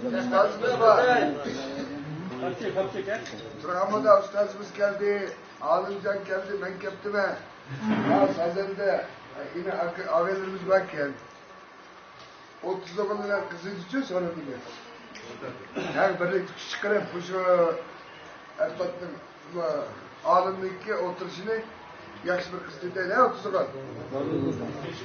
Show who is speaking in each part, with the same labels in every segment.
Speaker 1: Ustazımız var. Travmada ustazımız geldi. Ağzımcan geldi. Menkeptime. Ya sazende. Yine ağalarımız varken. 30 zamanlar kızı tutuyor sonra biliyor. Yani böyle çıkarıp bu şu Erbat'ın ağzındaki oturuşunu yaşlı bir kız dedi. Ne 30 zaman?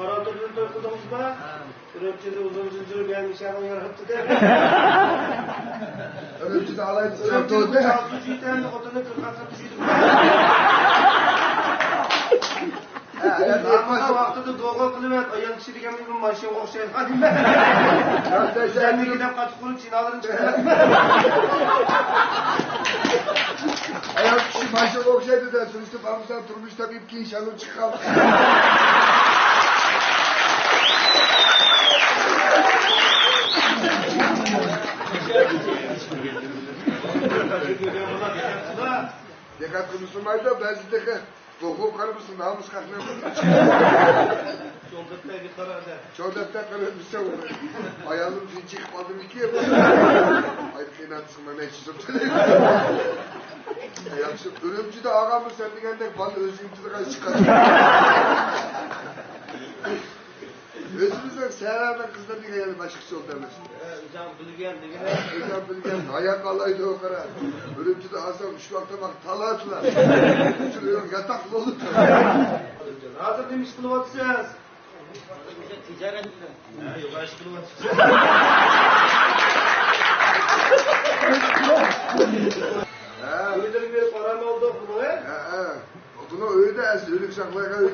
Speaker 2: Arada bir okudunuz mu? Örümcüde uzun zincir gelmiş ama yarattı değil.
Speaker 1: Örümcüde alaydı.
Speaker 2: Örümcüde çaltıcı iten odunu kırkatsa düşürdüm. Namıza vaxtıda doğal kılımet ayağın kişi diken bir maşıya okşayın. Hadi ben. Sen de gidip kaçıp kurup çinaların çıkın.
Speaker 1: Ayağın kişi maşıya okşaydı da sonuçta bağımızdan durmuş tabii ki inşallah çıkalım. Dekat konuşulmaydı da ben size Doğu karımısın, namus kalkmıyorsun.
Speaker 2: Çoldakta bir karar der.
Speaker 1: Çoldakta karar bir şey olur. Ayağım için çıkmadım ikiye bu. Ay kıynatsın bana eşit. Yakışık. Örümcüde ağamı sen digendek bana özümcüde kaç çıkar. Özümüzden seherlerden kızlar diye yani başkası oldu demiştim.
Speaker 2: Hocam bilgen de gene.
Speaker 1: Hocam bilgen ayak alaydı o kadar. Örümcüde asam şu vakta bak talatılar. Şuraya yataklı olur.
Speaker 2: Hazır demiş kılıvatsız.
Speaker 3: Ticaret mi?
Speaker 2: Yok aşk kılıvatsız. Öyle bir param oldu bunu he?
Speaker 1: Bunu öyle de ölük saklaya kadar.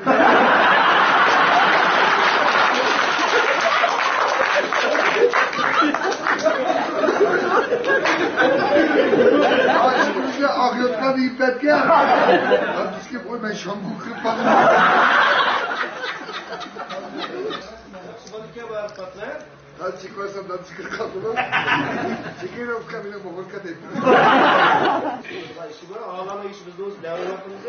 Speaker 1: Açımızda akyotkan ippet gel. Lan biz ki koy ben şambu kırıp bakın.
Speaker 2: Sıvadıke var patla.
Speaker 1: Ben çıkmarsam ben çıkır kaldım. Çıkıyorum kabine muhurkat ettim.
Speaker 2: İşi var ağlama işimizde olsun. Devam yapınız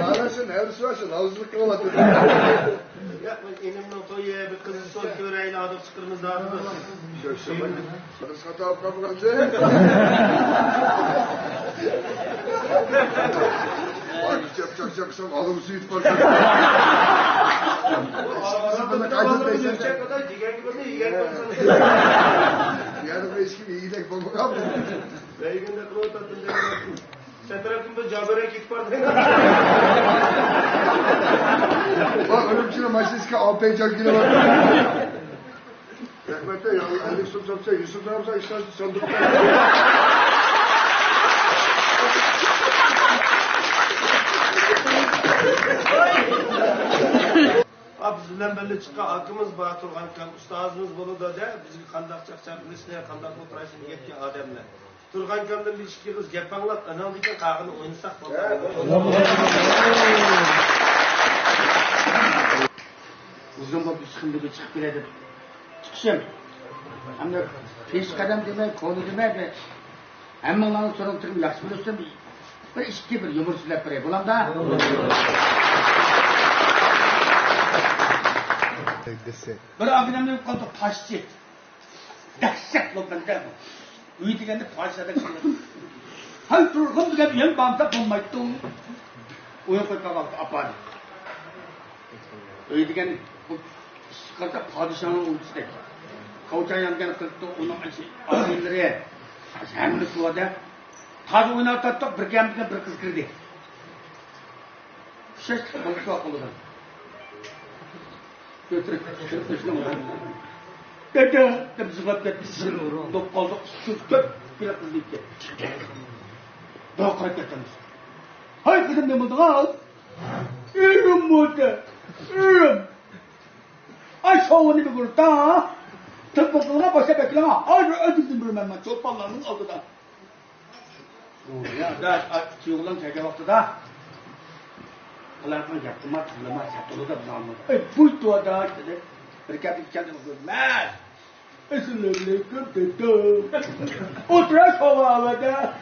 Speaker 1: Ağlasın, her su açın, havuzluk kılamatın.
Speaker 2: Yapma enimden toya bir kızı sol köreğiyle adım çıkırımız dağıtır.
Speaker 1: Şöyle bakın. Sarı sata kapı kaldı. Bak yapacaksam alım suyu tutmak. Bana kaydındaysan.
Speaker 2: Kadar digen gibi ne yiyen konuşalım.
Speaker 1: Yani bu eski bir iyilek bulmak abi.
Speaker 2: Beyginde kılığı tattın dedim. Sen tarafında cabere git var.
Speaker 1: Bak ölümcüne maçlıska AP'ye çarkine bak. Rahmet'te ya, Ali Sultan Yusuf ne yapsa işte sandıkta.
Speaker 2: Abi bizden belli çıkan hakkımız var Turgan ustazımız bunu da de bizi kandak çakçak listeye kandak operasyon yetki ademle. Turgan Kam'dan bir iki kız gep anlat anam diken kağını oynasak
Speaker 3: Uzun bir sıkıntı çıkıp geledi. Çıkışım. Hem de peş kadem demek, konu demek ve hemen lan sorun tırım yakşı biliyorsun bir işki bir yumur sülep bire. Bulam da. Bir abimden bir kontu paşçı. Dehşet lokanda bu. Uyu degende paşçada çıkıyor. Hay Turgan degan yang bangsa bulmaydı. Uyu koy kalktı apadı. Uyu degen bu sıkıntı padişahın ultusunda. Kavuşan yanken kırktı onun ağzınları. Hem de suada. Tadı oynatıp bir kemikten bir kız girdi. Şeş balıklı akıllıdan. Götürüp Dede, temizlik etmişsin. Dokkalda sütüp bir kız gitti. Daha kaç ettiniz. Hay kızım ne buldun al? İrim buldu. İrim. Ay şovunu bir kurta. Tıpkılığına başa bekleme. Ay ödüldüm bir hemen. Çorpanlarının altında. Ya da çiğulan çayca vakti da. Kılarken yaptırma, tırlama, çatolu da bunu almadı. Buydu da dedi. Bir kapı kendimi görmez. Esselamualeyküm dedim. Otura şova havada.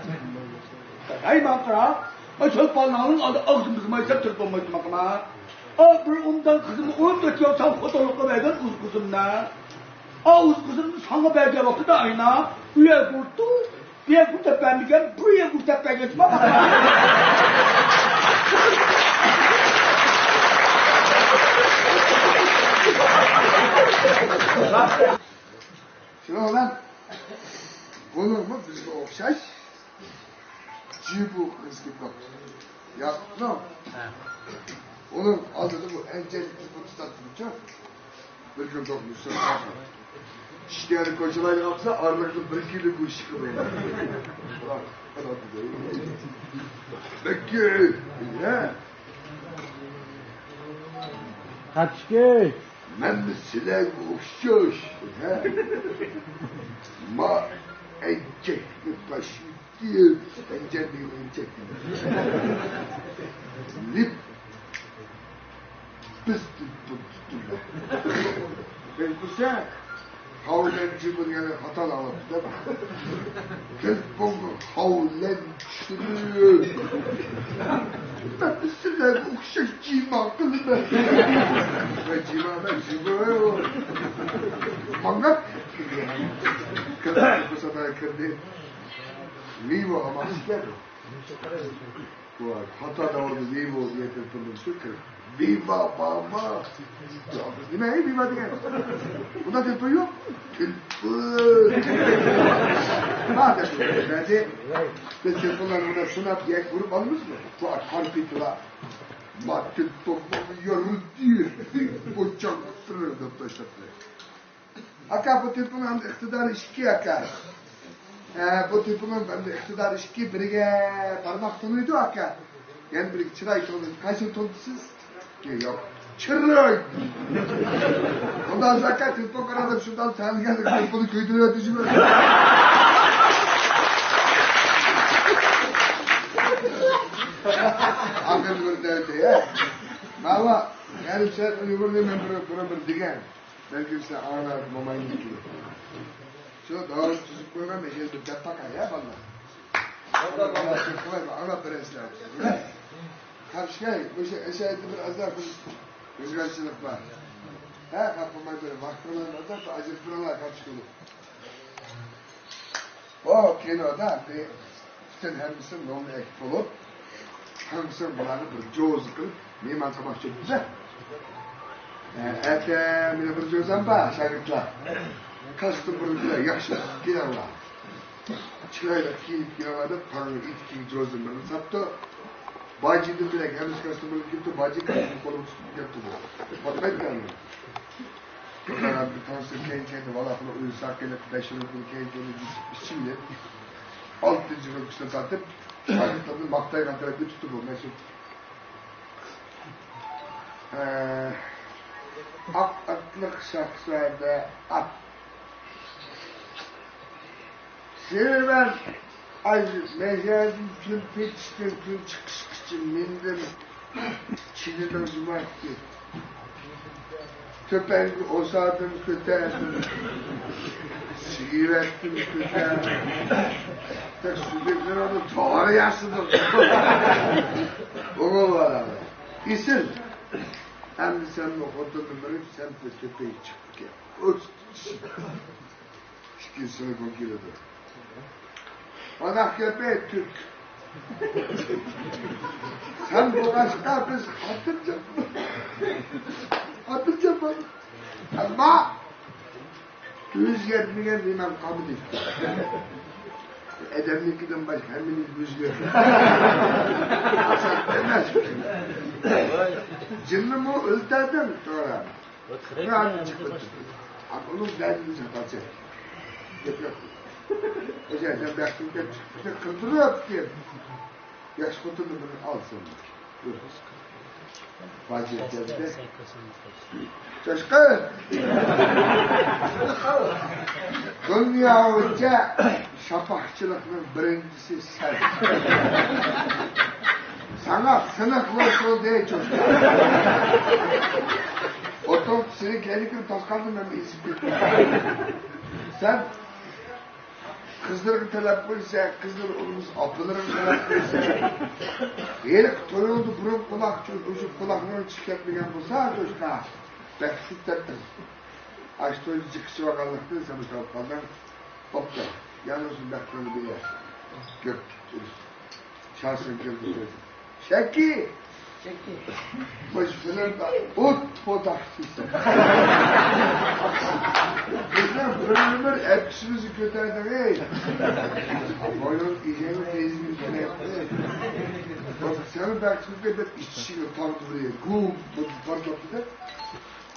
Speaker 3: Hay makra. Çöpalağının adı ağzımızıma ise tırpılmaydı bakma. Bir ondan kızımı 14 yıl tam fotoğrafla verden uz kızımla. Uz kızımın sana verdiği vakti de ayna. Üye kurtu. Bir kurta ben diyeceğim. Buraya kurta ben geçme bakma.
Speaker 1: Şuna olan olur mu bizde okşaş? Cibu kız gibi bak. Ya ne? Onun adı da bu encelikli bu tutatlı çok. Bir gün dokmuşsun. İşte yani koçalar yapsa ağırlıklı bir kilo bu şıkkı böyle. Peki. Ne?
Speaker 3: Kaçki.
Speaker 1: Ben de silah okşaş. Ma encekli başı değil. Encekli. Lip. Pıstı tuttular. Ben bu sen. Havlen yani hatalı alıp değil mi? Kız bunu havlen çürüyor. Ben de silah okşaş cima kızım ben. Ve cima ben cima. Mangat. Kız bu sefer kırdı. Vivo ama ister. Bu hata da orada vivo diye tırpıldım şükür. Viva mama. Ne viva diye. Bunda tırpı yok. Tırpı. Madem bence biz tırpıların buna sınav diye vurup almış mı? Bu harfi tıra. Madde toplamı yarı diye. Bu çok sırrında taşıttı. Aka bu tırpının iktidarı işki aka. Bu tırpının iktidarı işki birige parmak tonuydu aka. Yani bir çıray tonu. Kaçın tonusuz? Yok. Çırrık! Ondan zaten tırpın karadım şuradan sen geldik. Tırpını köydürüyor düşüyor. Aferin böyle devlete ya. Valla yani sen uygulayayım ben buna digen. Belki sen ağına mamayın gibi. Şu doğru çocuk koyma meşeli bir depaka ya valla. Valla tırpına ağına presler. Karşıya, bu şey eşeğde biraz daha rüzgarçılık var. Her kapılmayı böyle mahkemaların atarsa acıktıralar kaçkılı. O kinoda bir bütün hemsin yolunu ekip olup hemsin bulanı bir coğuz kılıp miman sabah çok güzel. Erken bir coğuzan var şarkılar. Kastım buruncular yakşı giderler. Çırayla giyip giderlerdi parını itki coğuzunları sattı. Bacı'da direkt henüz kastamonu gitti, bacı kastamonu kolunu tutup yaptı bu. Patlayıp geldi. Bir tanesi kendi valla bunu uyusak gelip 5 yıllık kendi işçiyle 6. röküsüne tartıp şarkıtlarını maktayla tarafı tuttu bu meşhur. Aklık şarkılarda at. Şimdi ben mecazim tüm petiştim, tüm çıkış için mindim. Çin'den zumak ki. Köpengi osadım, köterdim. Sigirettim, köterdim. Tek sürekli onu doğru yansıdım. Oğul var abi. İsim. Hem de sen o oturdun böyle sen de köpeği çıkıp gel. Uç. Şikilsini konkiladı. Ana köpeği Türk. Sen bu başka biz atınca mı? Ama rüzgar diye bilmem kabul etti. Edemlikiden başka heminiz rüzgar. Asal demez. Cinnimi öldürdüm sonra. Rahat çıktı. Onun derdini satacak. Yapıyor. Özellikle baktım ki kırdırıyor diye. Yaş kutumu bunu alsın. Buyur. Vaziyetlerde. Coşkun. Dünya önce şapakçılıkın birincisi sen. Sana sınıflı diye Coşkun. Otobüsünü kendi gibi taskaldım ben bir isim. Sen Kızlarını talep koysa, kızlar olumuz apılarını talep koysa. Elik toyuldu burun kulak, şu kulaklarını çıkartmayan bulsa, çocuklar. Belki sütlettir. Açtı çıkışı bakanlıkta, sanırsa falan. Hopta. Yalnızın bekliyordu bir yer. Gök. Şansın gördü. Şeki. Baş falan da ot aksızsın. Kızlar bölümler hepsinizi kötüydü ey. Boyun iyeceğimi teyzemin üstüne yaptı. Bak senin bekçilikle bir işçiyle tanıdı buraya. Gum patlattı da.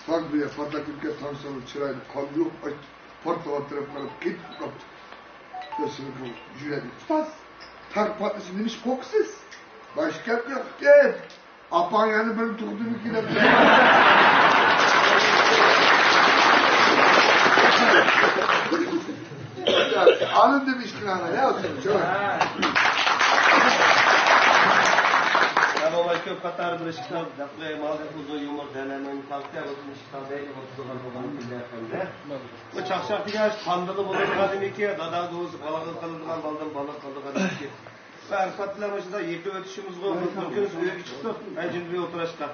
Speaker 1: Tak buraya patlatırken tanışalım çıraydı. Kaldı yok. Portavat tarafına git kaptı. Gözünü bu jüredik. Tutas. Tak patlasın demiş koksuz. Başka yok. Gel. Apan yani benim tuttuğum iki de. Alın demiştin ana ya. Çok.
Speaker 2: Ama köp katar bir ışıklar, dakle mağazı uzun yumur denemenin tavsiye olsun ışıklar değil, oturulan babanın bilirken bu çakşak diye kandılı bulur kadın iki, dada doğusu balığı kıldıran baldan balık kıldıran iki. Ve Erfat'la yeki ötüşümüz var, bugün suya çıktı, ben şimdi bir oturuşta.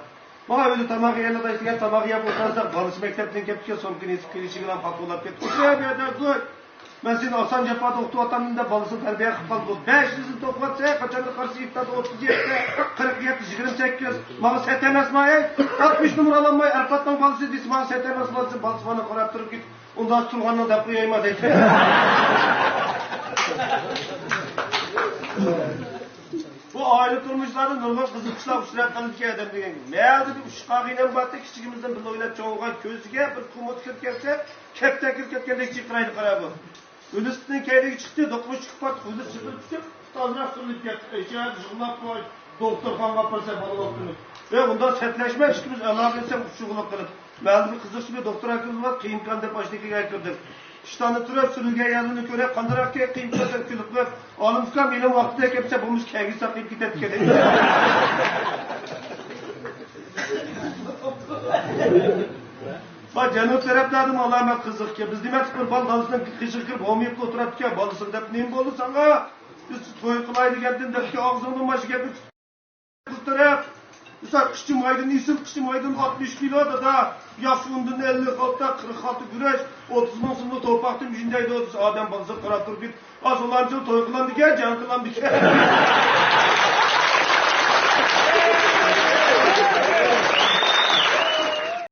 Speaker 2: Bana öyle tamağı yerine taşıyan tamağı yap oturursak, balısı mektepten kepçe son kirişiyle patolap ketdi. Uşaya bir yerden dur. Ben senin Hasan Cefa doktor atanında balısın terbiye kıpal bu. 500'ün toplatsa kaçandı karşı iptadı 37'de 47 28 malı setemez mayay 60 numaralanmayı Erfat'tan balısı disi malı setemez balısı balısı bana koraptırıp git. Ondan Sulhan'la da kuyayma dedi. Bu aile durmuşların normal kızı kışla uçurak kalıp ki adam degen. Meğerdi bir uşkağıyla battı küçüğümüzden bir oynat çoğuğa gözüge bir kumut kırketse kepte kırketken küçük kıraydı karabı. Ülüsünün keyri çıktı, dokmuş çıkıp kuydu çıkıp çıkıp tazına sürülüp yattı. İçeride şıkılap koy, doktor kan kaparsa balı doktorluk. Ve bundan setleşme işimiz anlabilsem şıkılap kılıp. Meğerdi bir kızı şimdi doktor hakkımız var, kıyım kandı baştaki getirdim. İştanı türep sürülge yanını körep kandırak ki kıyım kandı külüp ver. Alımsızkan benim vaktide kepse bulmuş kegi saklayıp gidip gidelim. Bak canım taraflardım Allah'ıma kızık ki. Biz demek ki bal dalısından kışır kırıp olmayıp oturup ki balısın dep neyim oldu sana? Biz toy kılaydı geldin dep ki ağzımın başı geldi. Kıstırıp. Mesela kışçım aydın isim kışçım aydın 60 kilo da yaşındın 56'da 46 güreş 30 monsumlu topaktım yüzündeydi 30 adam balısı karatır git. Az olan toy kılandı gel can kılandı gel.